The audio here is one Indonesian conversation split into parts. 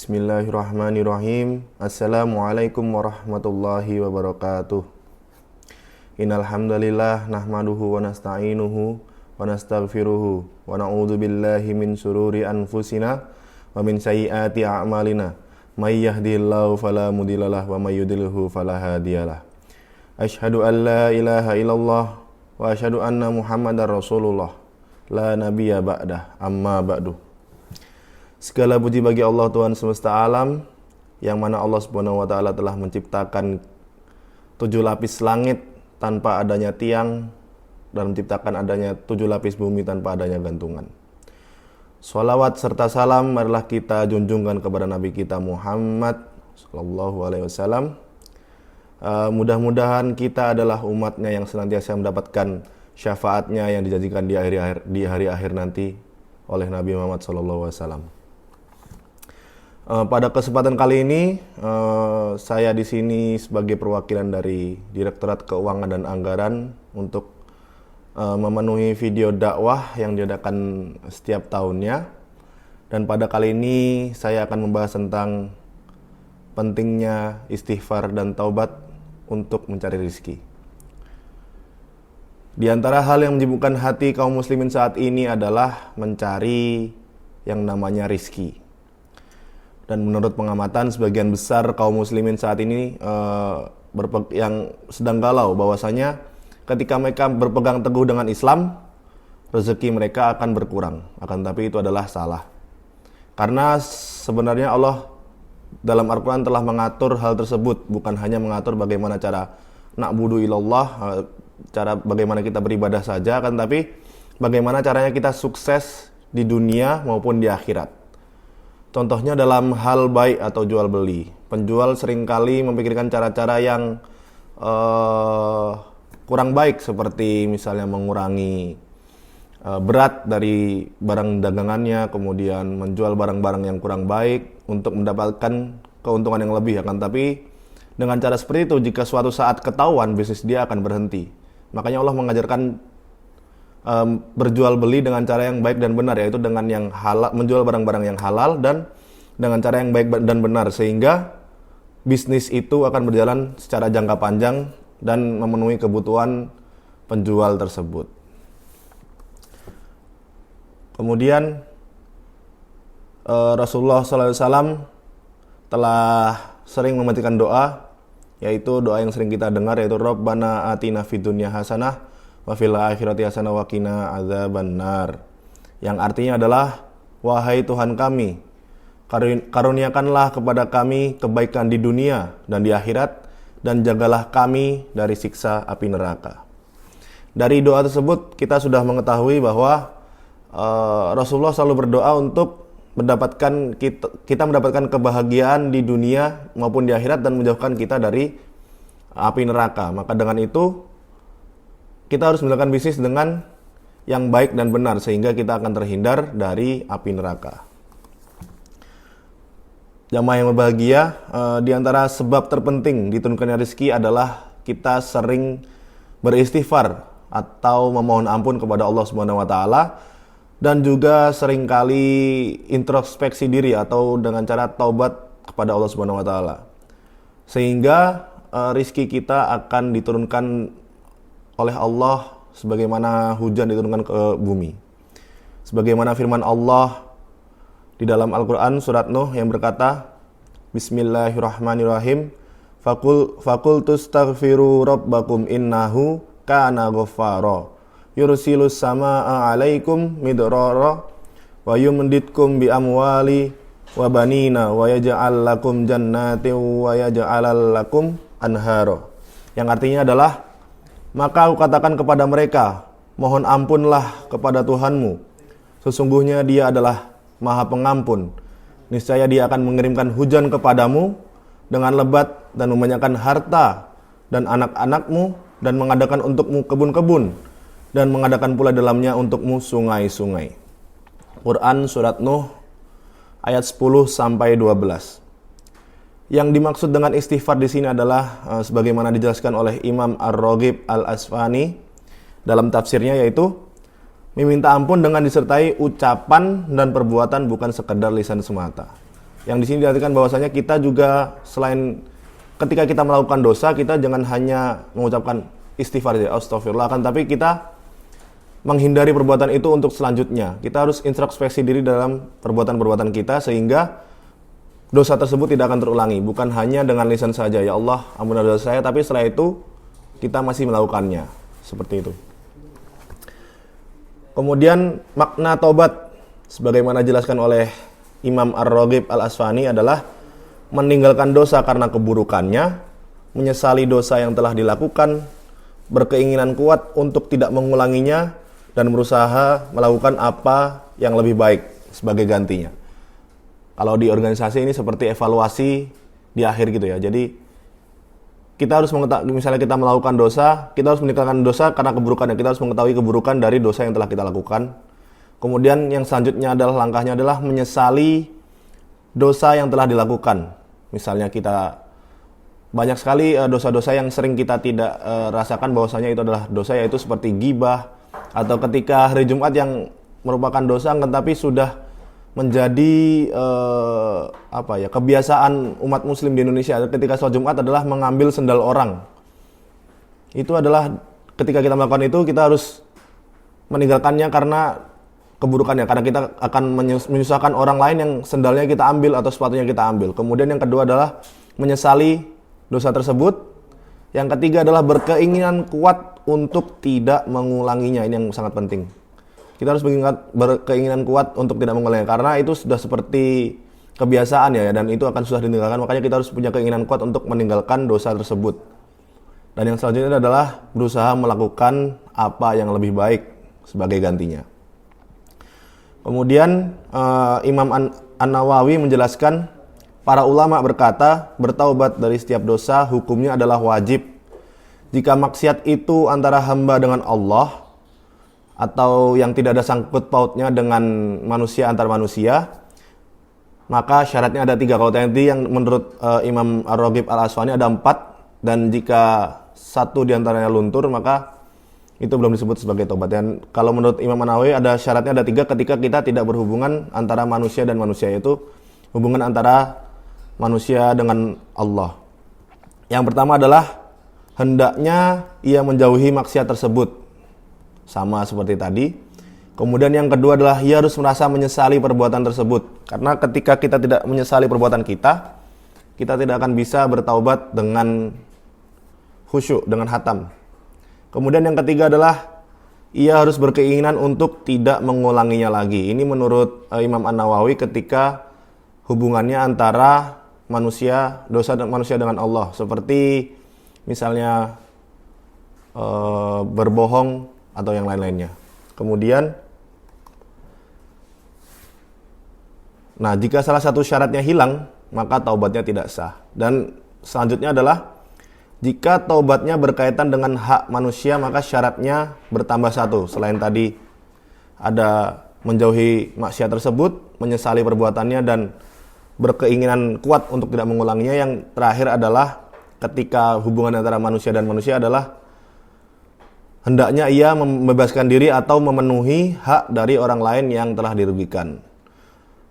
Bismillahirrahmanirrahim. Assalamualaikum warahmatullahi wabarakatuh. Innal hamdalillah nahmaduhu wa nasta'inuhu wa nastaghfiruhu wa na'udzu billahi min syururi anfusina wa min sayyiati a'malina. May yahdihillahu fala mudhillalah wa may yudhlilhu fala hadiyalah. Asyhadu an la ilaha illallah wa asyhadu anna Muhammadar Rasulullah. La nabiyya ba'dah. Amma ba'du. Segala puji bagi Allah Tuhan semesta alam, yang mana Allah Subhanahu wa taala telah menciptakan 7 lapis langit tanpa adanya tiang dan menciptakan adanya 7 lapis bumi tanpa adanya gantungan. Shalawat serta salam marilah kita junjungkan kepada Nabi kita Muhammad sallallahu alaihi wasallam. Mudah-mudahan kita adalah umatnya yang senantiasa mendapatkan syafaatnya yang dijanjikan di hari akhir nanti oleh Nabi Muhammad sallallahu alaihi wasallam. Pada kesempatan kali ini, saya di sini sebagai perwakilan dari Direktorat Keuangan dan Anggaran untuk memenuhi video dakwah yang diadakan setiap tahunnya. Dan pada kali ini saya akan membahas tentang pentingnya istighfar dan taubat untuk mencari rezeki. Di antara hal yang menyibukkan hati kaum muslimin saat ini adalah mencari yang namanya rezeki. Dan menurut pengamatan, sebagian besar kaum muslimin saat ini yang sedang galau bahwasanya ketika mereka berpegang teguh dengan Islam, rezeki mereka akan berkurang. Akan tapi itu adalah salah. Karena sebenarnya Allah dalam Al-Quran telah mengatur hal tersebut, bukan hanya mengatur bagaimana cara na'budu ilallah, cara bagaimana kita beribadah saja, akan tapi bagaimana caranya kita sukses di dunia maupun di akhirat. Contohnya dalam hal baik atau jual beli. Penjual seringkali memikirkan cara-cara yang kurang baik, seperti misalnya mengurangi berat dari barang dagangannya, kemudian menjual barang-barang yang kurang baik untuk mendapatkan keuntungan yang lebih. Akan tapi dengan cara seperti itu, jika suatu saat ketahuan, bisnis dia akan berhenti. Makanya Allah mengajarkan berjual beli dengan cara yang baik dan benar, yaitu dengan yang halal, menjual barang-barang yang halal dan dengan cara yang baik dan benar, sehingga bisnis itu akan berjalan secara jangka panjang dan memenuhi kebutuhan penjual tersebut. Kemudian Rasulullah SAW telah sering membacakan doa, yaitu doa yang sering kita dengar, yaitu Rabbana atina fid dunya hasanah wa fil akhirati hasanah wa qina adzabannar, yang artinya adalah, wahai Tuhan kami, karuniakanlah kepada kami kebaikan di dunia dan di akhirat, dan jagalah kami dari siksa api neraka. Dari doa tersebut kita sudah mengetahui bahwa Rasulullah selalu berdoa untuk kita mendapatkan kebahagiaan di dunia maupun di akhirat dan menjauhkan kita dari api neraka. Maka dengan itu kita harus melakukan bisnis dengan yang baik dan benar, sehingga kita akan terhindar dari api neraka. Jamaah yang berbahagia, di antara sebab terpenting diturunkannya rezeki adalah kita sering beristighfar atau memohon ampun kepada Allah Subhanahu wa taala, dan juga seringkali introspeksi diri atau dengan cara taubat kepada Allah Subhanahu wa taala. Sehingga rezeki kita akan diturunkan oleh Allah sebagaimana hujan diturunkan ke bumi. Sebagaimana firman Allah di dalam Al-Quran surat Nuh yang berkata, Bismillahirrahmanirrahim, Fakultustaghfiru rabbakum innahu kana ghaffara yursilus samaa alaikum midrara wa yumditkum bi amwali wa banina wa yaj'al lakum jannatin wa yaj'al lakum anhara. Yang artinya adalah, maka aku katakan kepada mereka, mohon ampunlah kepada Tuhanmu. Sesungguhnya Dia adalah Maha Pengampun. Niscaya Dia akan mengirimkan hujan kepadamu dengan lebat dan membanyakkan harta dan anak-anakmu, dan mengadakan untukmu kebun-kebun, dan mengadakan pula dalamnya untukmu sungai-sungai. Quran Surat Nuh ayat 10-12. Yang dimaksud dengan istighfar di sini adalah sebagaimana dijelaskan oleh Imam Ar-Raghib Al-Asfahani dalam tafsirnya, yaitu meminta ampun dengan disertai ucapan dan perbuatan, bukan sekedar lisan semata. Yang di sini diartikan bahwasanya kita juga selain ketika kita melakukan dosa, kita jangan hanya mengucapkan istighfar ya, astagfirullah, kan, tapi kita menghindari perbuatan itu untuk selanjutnya. Kita harus introspeksi diri dalam perbuatan-perbuatan kita sehingga dosa tersebut tidak akan terulangi. Bukan hanya dengan lisan saja, ya Allah ampunilah dosa saya, tapi setelah itu kita masih melakukannya. Seperti itu. Kemudian makna taubat sebagaimana dijelaskan oleh Imam Ar-Raghib Al-Asfahani adalah meninggalkan dosa karena keburukannya, menyesali dosa yang telah dilakukan, berkeinginan kuat untuk tidak mengulanginya, dan berusaha melakukan apa yang lebih baik sebagai gantinya. Kalau di organisasi ini seperti evaluasi di akhir gitu ya. Jadi kita harus mengetahui, misalnya kita melakukan dosa, kita harus meninggalkan dosa karena keburukannya. Kita harus mengetahui keburukan dari dosa yang telah kita lakukan. Kemudian yang selanjutnya adalah langkahnya adalah menyesali dosa yang telah dilakukan. Misalnya kita banyak sekali dosa-dosa yang sering kita tidak rasakan bahwasanya itu adalah dosa, yaitu seperti ghibah, atau ketika hari Jumat yang merupakan dosa tetapi sudah menjadi kebiasaan umat muslim di Indonesia. Ketika sholat Jumat adalah mengambil sendal orang. Itu adalah ketika kita melakukan itu, kita harus meninggalkannya karena keburukannya, karena kita akan menyusahkan orang lain yang sendalnya kita ambil atau sepatunya kita ambil. Kemudian yang kedua adalah menyesali dosa tersebut. Yang ketiga adalah berkeinginan kuat untuk tidak mengulanginya. Ini yang sangat penting. Kita harus berkeinginan kuat untuk tidak mengulanginya, karena itu sudah seperti kebiasaan ya, dan itu akan susah ditinggalkan. Makanya kita harus punya keinginan kuat untuk meninggalkan dosa tersebut. Dan yang selanjutnya adalah berusaha melakukan apa yang lebih baik sebagai gantinya. Kemudian Imam An-Nawawi menjelaskan, para ulama berkata, bertaubat dari setiap dosa hukumnya adalah wajib. Jika maksiat itu antara hamba dengan Allah, atau yang tidak ada sangkut pautnya dengan manusia antar manusia, maka syaratnya ada 3. Kalau tadi yang menurut Imam Ar-Raghib Al-Asfahani ada 4, dan jika satu diantaranya luntur, maka itu belum disebut sebagai taubat. Dan kalau menurut Imam An-Nawawi ada syaratnya ada 3 ketika kita tidak berhubungan antara manusia dan manusia, yaitu hubungan antara manusia dengan Allah. Yang pertama adalah hendaknya ia menjauhi maksiat tersebut, sama seperti tadi. Kemudian yang kedua adalah ia harus merasa menyesali perbuatan tersebut, karena ketika kita tidak menyesali perbuatan kita tidak akan bisa bertaubat dengan khusyuk, dengan hatam. Kemudian yang ketiga adalah ia harus berkeinginan untuk tidak mengulanginya lagi. Ini menurut Imam An-Nawawi ketika hubungannya antara manusia, dosa manusia dengan Allah, seperti misalnya berbohong atau yang lain-lainnya. Kemudian, nah jika salah satu syaratnya hilang, maka taubatnya tidak sah. Dan selanjutnya adalah jika taubatnya berkaitan dengan hak manusia, maka syaratnya bertambah 1. Selain tadi ada menjauhi maksiat tersebut, menyesali perbuatannya, dan berkeinginan kuat untuk tidak mengulanginya. Yang terakhir adalah ketika hubungan antara manusia dan manusia adalah hendaknya ia membebaskan diri atau memenuhi hak dari orang lain yang telah dirugikan.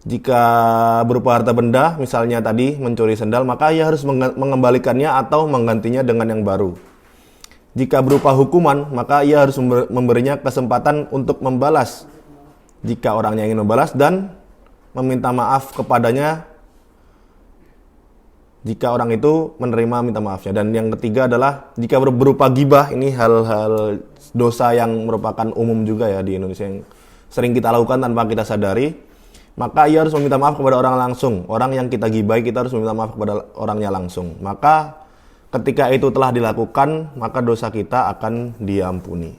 Jika berupa harta benda, misalnya tadi mencuri sendal, maka ia harus mengembalikannya atau menggantinya dengan yang baru. Jika berupa hukuman, maka ia harus memberinya kesempatan untuk membalas jika orangnya ingin membalas, dan meminta maaf kepadanya jika orang itu menerima minta maafnya. Dan yang ketiga adalah jika berupa ghibah, ini hal-hal dosa yang merupakan umum juga ya di Indonesia, yang sering kita lakukan tanpa kita sadari, maka ia harus meminta maaf kepada orang langsung. Orang yang kita ghibai, kita harus meminta maaf kepada orangnya langsung. Maka ketika itu telah dilakukan, maka dosa kita akan diampuni.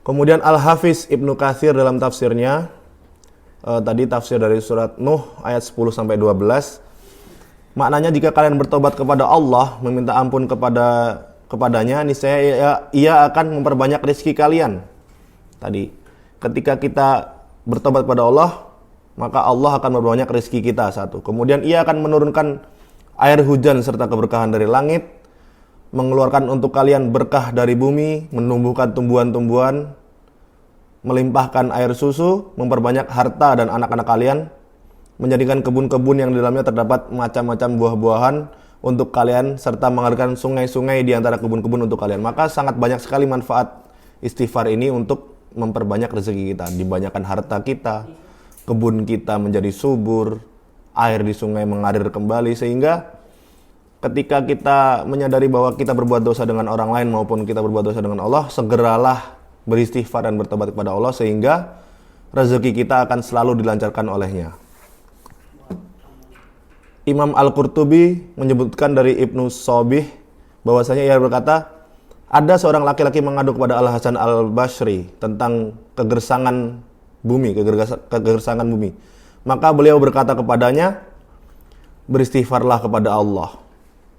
Kemudian Al-Hafiz Ibnu Katsir dalam tafsirnya, tadi tafsir dari surat Nuh ayat 10-12, maknanya jika kalian bertobat kepada Allah, meminta ampun kepadanya, niscaya ia akan memperbanyak rezeki kalian. Tadi ketika kita bertobat kepada Allah, maka Allah akan memperbanyak rezeki kita. 1. Kemudian ia akan menurunkan air hujan serta keberkahan dari langit, mengeluarkan untuk kalian berkah dari bumi, menumbuhkan tumbuhan-tumbuhan, melimpahkan air susu, memperbanyak harta dan anak-anak kalian. menjadikan kebun-kebun yang di dalamnya terdapat macam-macam buah-buahan untuk kalian, serta mengalirkan sungai-sungai di antara kebun-kebun untuk kalian. Maka sangat banyak sekali manfaat istighfar ini untuk memperbanyak rezeki kita. Dibanyakan harta kita, kebun kita menjadi subur, air di sungai mengalir kembali, sehingga ketika kita menyadari bahwa kita berbuat dosa dengan orang lain maupun kita berbuat dosa dengan Allah, segeralah beristighfar dan bertobat kepada Allah, sehingga rezeki kita akan selalu dilancarkan olehnya. Imam Al-Qurtubi menyebutkan dari Ibnu Shabih bahwasanya ia berkata, ada seorang laki-laki mengadu kepada Al-Hasan Al-Basri tentang kegersangan bumi, kegersangan bumi. Maka beliau berkata kepadanya, beristighfarlah kepada Allah.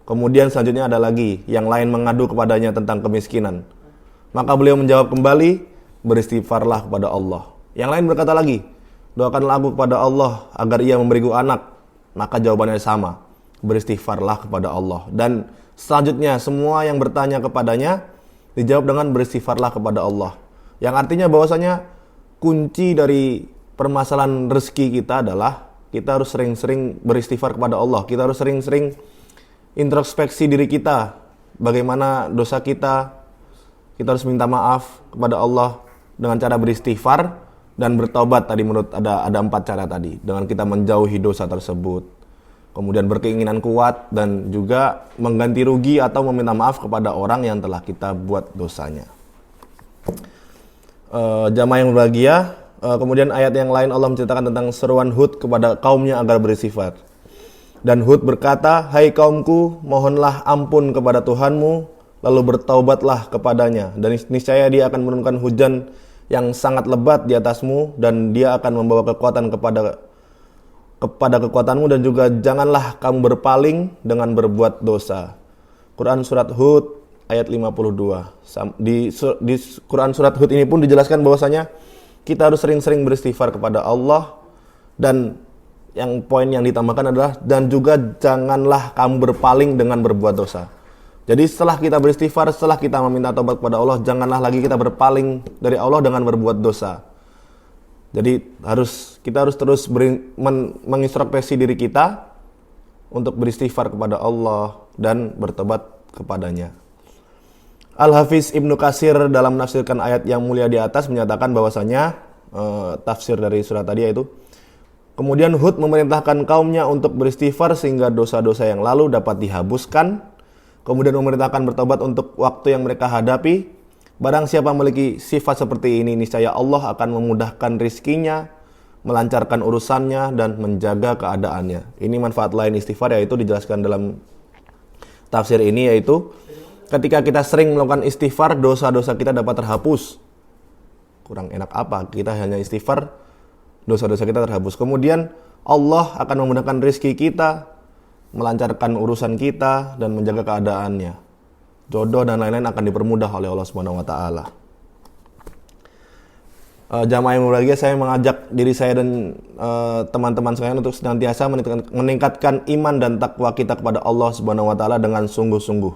Kemudian selanjutnya ada lagi yang lain mengadu kepadanya tentang kemiskinan. Maka beliau menjawab kembali, beristighfarlah kepada Allah. Yang lain berkata lagi, doakanlah aku kepada Allah agar ia memberiku anak. Maka jawabannya sama, beristighfarlah kepada Allah. Dan selanjutnya semua yang bertanya kepadanya dijawab dengan beristighfarlah kepada Allah. Yang artinya bahwasanya kunci dari permasalahan rezeki kita adalah kita harus sering-sering beristighfar kepada Allah. Kita harus sering-sering introspeksi diri kita, bagaimana dosa kita. Kita harus minta maaf kepada Allah dengan cara beristighfar dan bertaubat. Tadi menurut ada 4 cara tadi, dengan kita menjauhi dosa tersebut, kemudian berkeinginan kuat, dan juga mengganti rugi atau meminta maaf kepada orang yang telah kita buat dosanya. Jamaah yang berbahagia, kemudian ayat yang lain Allah menceritakan tentang seruan Hud kepada kaumnya agar beristighfar. Dan Hud berkata, hai kaumku, mohonlah ampun kepada Tuhanmu, lalu bertaubatlah kepadanya, dan niscaya dia akan menurunkan hujan yang sangat lebat di atasmu, dan dia akan membawa kekuatan kepada kekuatanmu, dan juga janganlah kamu berpaling dengan berbuat dosa. Quran Surat Hud ayat 52. Di Quran Surat Hud ini pun dijelaskan bahwasanya kita harus sering-sering beristighfar kepada Allah, dan yang poin yang ditambahkan adalah dan juga janganlah kamu berpaling dengan berbuat dosa. Jadi setelah kita beristighfar, setelah kita meminta taubat kepada Allah, janganlah lagi kita berpaling dari Allah dengan berbuat dosa. Jadi kita harus terus mengintrospeksi diri kita untuk beristighfar kepada Allah dan bertobat kepadanya. Al-Hafiz Ibnu Katsir dalam menafsirkan ayat yang mulia di atas menyatakan bahwasanya tafsir dari surat tadi yaitu, kemudian Hud memerintahkan kaumnya untuk beristighfar sehingga dosa-dosa yang lalu dapat dihapuskan. Kemudian memerintahkan bertobat untuk waktu yang mereka hadapi. Barang siapa memiliki sifat seperti ini, niscaya Allah akan memudahkan rizkinya, melancarkan urusannya, dan menjaga keadaannya. Ini manfaat lain istighfar, yaitu dijelaskan dalam tafsir ini, yaitu ketika kita sering melakukan istighfar, dosa-dosa kita dapat terhapus. Kurang enak apa? Kita hanya istighfar, dosa-dosa kita terhapus. Kemudian Allah akan memudahkan rizki kita, melancarkan urusan kita, dan menjaga keadaannya. Jodoh dan lain-lain akan dipermudah oleh Allah Subhanahu wa taala. Jamaah yang berbahagia, saya mengajak diri saya dan teman-teman sekalian untuk senantiasa meningkatkan iman dan takwa kita kepada Allah Subhanahu wa taala dengan sungguh-sungguh.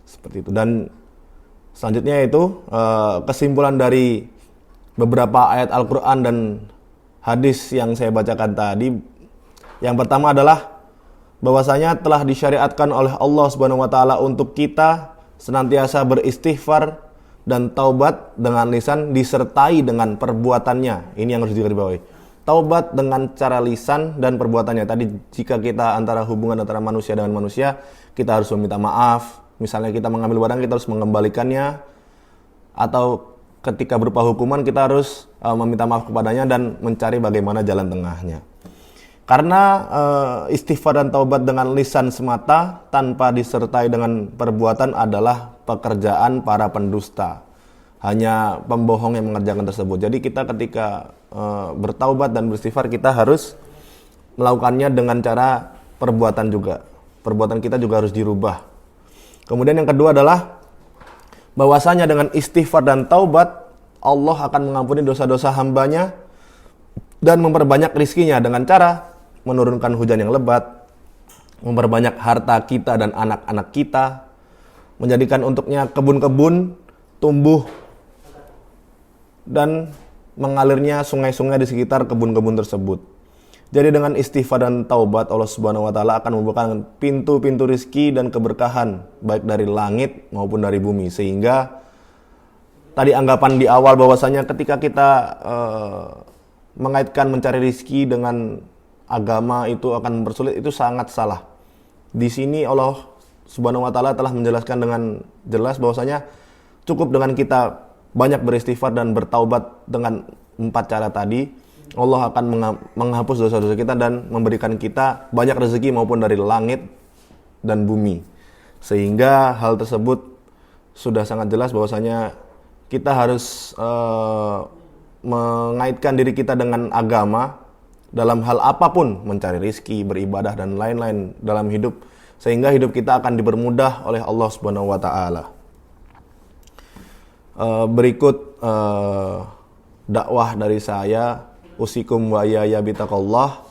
Seperti itu. Dan selanjutnya itu kesimpulan dari beberapa ayat Al-Qur'an dan hadis yang saya bacakan tadi. Yang pertama adalah bahwasanya telah disyariatkan oleh Allah Subhanahu wa taala untuk kita senantiasa beristighfar dan taubat dengan lisan disertai dengan perbuatannya. Ini yang harus digarisbawahi. Taubat dengan cara lisan dan perbuatannya. Tadi jika kita hubungan antara manusia dengan manusia, kita harus meminta maaf. Misalnya kita mengambil barang, kita harus mengembalikannya. Atau ketika berupa hukuman, kita harus meminta maaf kepadanya dan mencari bagaimana jalan tengahnya. Karena istighfar dan taubat dengan lisan semata tanpa disertai dengan perbuatan adalah pekerjaan para pendusta. Hanya pembohong yang mengerjakan tersebut. Jadi kita ketika bertaubat dan beristighfar, kita harus melakukannya dengan cara perbuatan juga. Perbuatan kita juga harus dirubah. Kemudian yang kedua adalah bahwasanya dengan istighfar dan taubat, Allah akan mengampuni dosa-dosa hambanya dan memperbanyak rizkinya dengan cara menurunkan hujan yang lebat, memperbanyak harta kita dan anak-anak kita, menjadikan untuknya kebun-kebun tumbuh dan mengalirnya sungai-sungai di sekitar kebun-kebun tersebut. Jadi dengan istighfar dan taubat, Allah Subhanahu wa taala akan membukakan pintu-pintu rizki dan keberkahan baik dari langit maupun dari bumi. Sehingga tadi anggapan di awal bahwasanya ketika kita mengaitkan mencari rizki dengan agama itu akan mempersulit, itu sangat salah. Di sini Allah Subhanahu wa taala telah menjelaskan dengan jelas bahwasanya cukup dengan kita banyak beristighfar dan bertaubat dengan 4 cara tadi, Allah akan menghapus dosa-dosa kita dan memberikan kita banyak rezeki maupun dari langit dan bumi. Sehingga hal tersebut sudah sangat jelas bahwasanya kita harus mengaitkan diri kita dengan agama dalam hal apapun, mencari rezeki, beribadah dan lain-lain dalam hidup, sehingga hidup kita akan dipermudah oleh Allah Subhanahu wa taala. Berikut dakwah dari saya, usikum wa ya bitaqallah.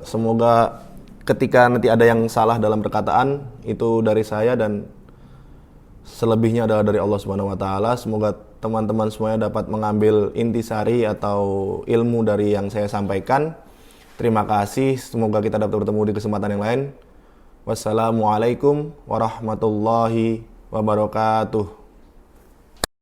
Semoga ketika nanti ada yang salah dalam perkataan itu dari saya dan selebihnya adalah dari Allah Subhanahu wa taala. Semoga teman-teman semuanya dapat mengambil intisari atau ilmu dari yang saya sampaikan. Terima kasih. Semoga kita dapat bertemu di kesempatan yang lain. Wassalamualaikum warahmatullahi wabarakatuh.